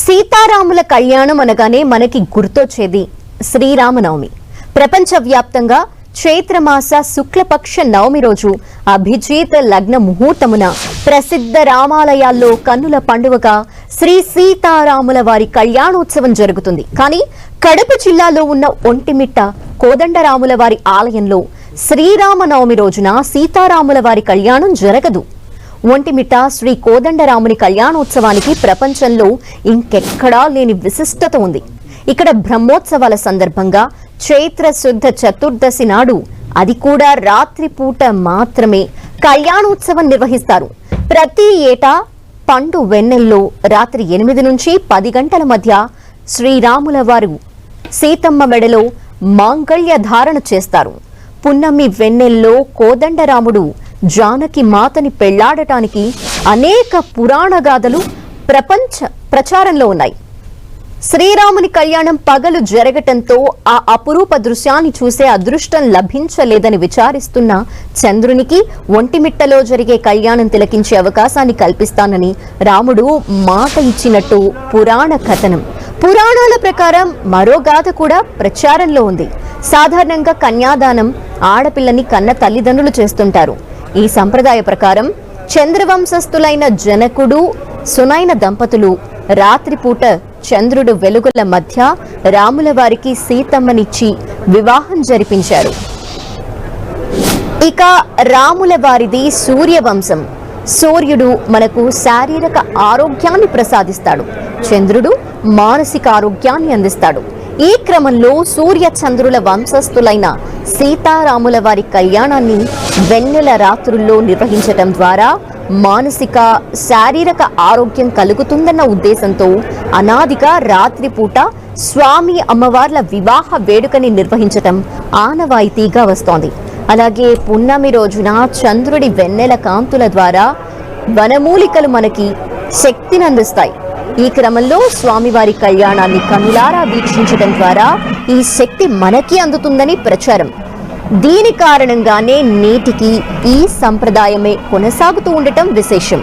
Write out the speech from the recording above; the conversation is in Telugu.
సీతారాముల కళ్యాణం అనగానే మనకి గుర్తొచ్చేది శ్రీరామనవమి. ప్రపంచవ్యాప్తంగా చైత్రమాస శుక్లపక్ష నవమి రోజు అభిజిత్ లగ్న ముహూర్తమున ప్రసిద్ధ రామాలయాల్లో కన్నుల పండుగగా శ్రీ సీతారాముల వారి కళ్యాణోత్సవం జరుగుతుంది. కానీ కడప జిల్లాలో ఉన్న ఒంటిమిట్ట కోదండరాముల వారి ఆలయంలో శ్రీరామనవమి రోజున సీతారాముల వారి కళ్యాణం జరగదు. ఒంటిమిట్ట శ్రీ కోదండరాముని కళ్యాణోత్సవానికి ప్రపంచంలో ఇంకెక్కడా లేని విశిష్టత ఉంది. ఇక్కడ బ్రహ్మోత్సవాల సందర్భంగా చైత్ర శుద్ధ చతుర్దశి నాడు, అది కూడా రాత్రిపూట మాత్రమే కళ్యాణోత్సవం నిర్వహిస్తారు. ప్రతి ఏటా పండు వెన్నెల్లో రాత్రి 8 నుంచి 10 గంటల మధ్య శ్రీరాముల వారు సీతమ్మ మెడలో మాంగళ్య ధారణ చేస్తారు. పున్నమి వెన్నెల్లో కోదండరాముడు జానకి మాతని పెళ్లాడటానికి అనేక పురాణ గాథలు ప్రచారంలో ఉన్నాయి. శ్రీరాముని కళ్యాణం పగలు జరగటంతో ఆ అపురూప దృశ్యాన్ని చూసే అదృష్టం లభించలేదని విచారిస్తున్న చంద్రునికి ఒంటిమిట్టలో జరిగే కళ్యాణం తిలకించే అవకాశాన్ని కల్పిస్తానని రాముడు మాట ఇచ్చినట్టు పురాణ కథనం. పురాణాల ప్రకారం మరో గాథ కూడా ప్రచారంలో ఉంది. సాధారణంగా కన్యాదానం ఆడపిల్లని కన్న తల్లిదండ్రులు చేస్తుంటారు. ఈ సంప్రదాయ ప్రకారం చంద్రవంశస్థులైన జనకుడు సునైన దంపతులు రాత్రిపూట చంద్రుడు వెలుగుల మధ్య రాముల వారికి సీతమ్మనిచ్చి వివాహం జరిపించారు. ఇక రాముల వారిది సూర్యవంశం. సూర్యుడు మనకు శారీరక ఆరోగ్యాన్ని ప్రసాదిస్తాడు, చంద్రుడు మానసిక ఆరోగ్యాన్ని అందిస్తాడు. ఈ క్రమంలో సూర్య చంద్రుల వంశస్థులైన సీతారాముల వారి కళ్యాణాన్ని వెన్నెల రాత్రుల్లో నిర్వహించటం ద్వారా మానసిక శారీరక ఆరోగ్యం కలుగుతుందన్న ఉద్దేశంతో అనాదిగా రాత్రిపూట స్వామి అమ్మవార్ల వివాహ వేడుకని నిర్వహించటం ఆనవాయితీగా వస్తోంది. అలాగే పున్నమి రోజున చంద్రుడి వెన్నెల కాంతుల ద్వారా వనమూలికలు మనకి శక్తిని అందిస్తాయి. ఈ క్రమంలో స్వామివారి కళ్యాణాన్ని కనులారా వీక్షించడం ద్వారా ఈ శక్తి మనకి అందుతుందని ప్రచారం. దీని కారణంగానే నేటికి ఈ సంప్రదాయమే కొనసాగుతూ ఉండటం విశేషం.